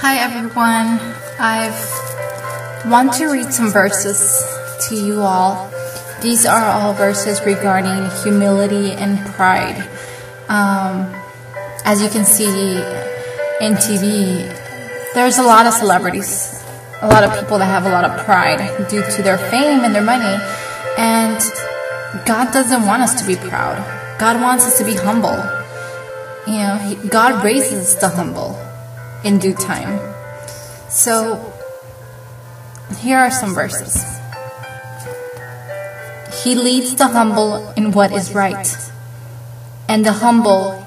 Hi everyone, I want to read some verses to you all. These are all verses regarding humility and pride. As you can see in TV, there's a lot of celebrities, a lot of people that have a lot of pride due to their fame and their money. And God doesn't want us to be proud. God wants us to be humble. You know, God raises the humble in due time. So, here are some verses. He leads the humble in what is right, and the humble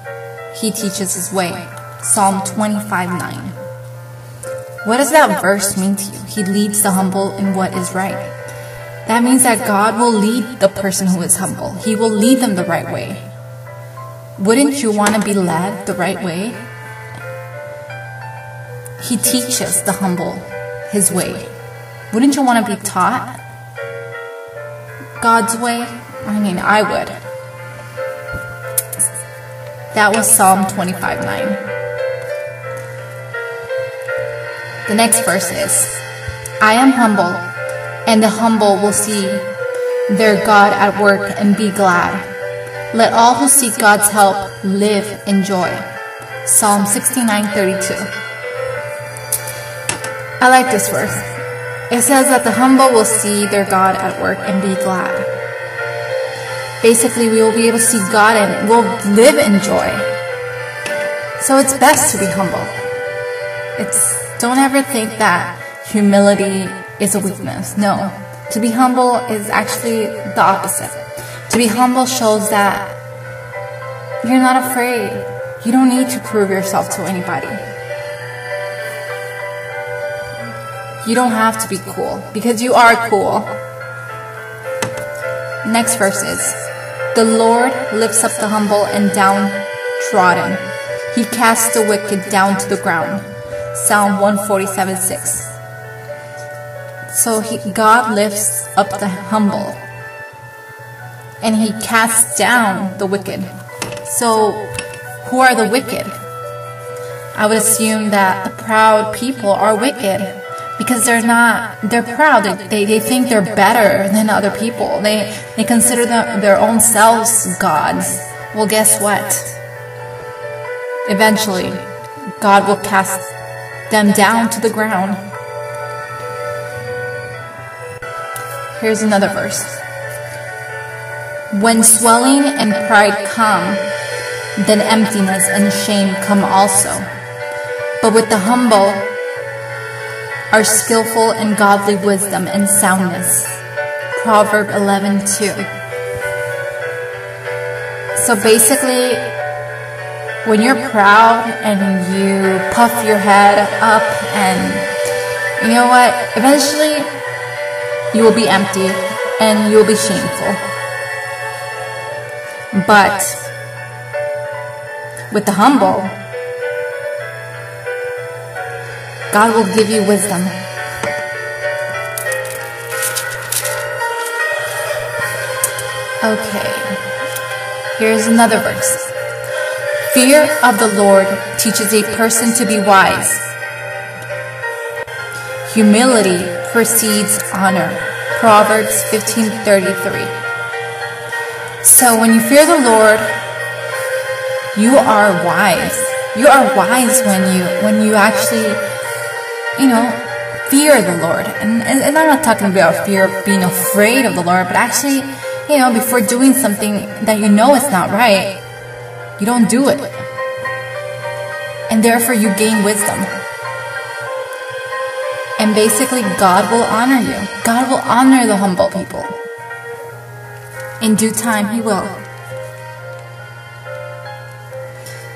He teaches His way. Psalm 25:9. What does that verse mean to you? He leads the humble in what is right. That means that God will lead the person who is humble. He will lead them the right way. Wouldn't you want to be led the right way? He teaches the humble His way. Wouldn't you want to be taught God's way? I mean, I would. That was Psalm 25:9. The next verse is, I am humble, and the humble will see their God at work and be glad. Let all who seek God's help live in joy. Psalm 69:32. I like this verse. It says that the humble will see their God at work and be glad. Basically, we will be able to see God and we'll live in joy. So it's best to be humble. Don't ever think that humility is a weakness. No. To be humble is actually the opposite. To be humble shows that you're not afraid. You don't need to prove yourself to anybody. You don't have to be cool, because you are cool. Next verse is, the Lord lifts up the humble and downtrodden. He casts the wicked down to the ground. Psalm 147:6. So God lifts up the humble, and He casts down the wicked. So who are the wicked? I would assume that the proud people are wicked. Because they're proud. They think they're better than other people. They consider their own selves gods. Well, guess what? Eventually, God will cast them down to the ground. Here's another verse. When swelling and pride come, then emptiness and shame come also. But with the humble are skillful and godly wisdom and soundness. Proverb 11:2. So basically, when you're proud and you puff your head up and you know what, eventually you will be empty and you will be shameful. But with the humble, God will give you wisdom. Okay, here's another verse. Fear of the Lord teaches a person to be wise. Humility precedes honor. Proverbs 15:33. So when you fear the Lord, you are wise. You are wise when you actually fear the Lord. And I'm not talking about fear of being afraid of the Lord, but actually, before doing something that you know is not right, you don't do it. And therefore you gain wisdom. And basically, God will honor you. God will honor the humble people. In due time, He will.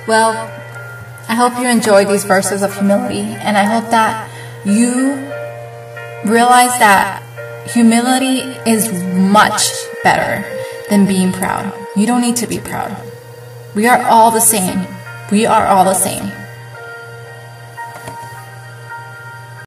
Well, I hope you enjoyed these verses of humility, and I hope that you realize that humility is much better than being proud. You don't need to be proud. We are all the same. We are all the same.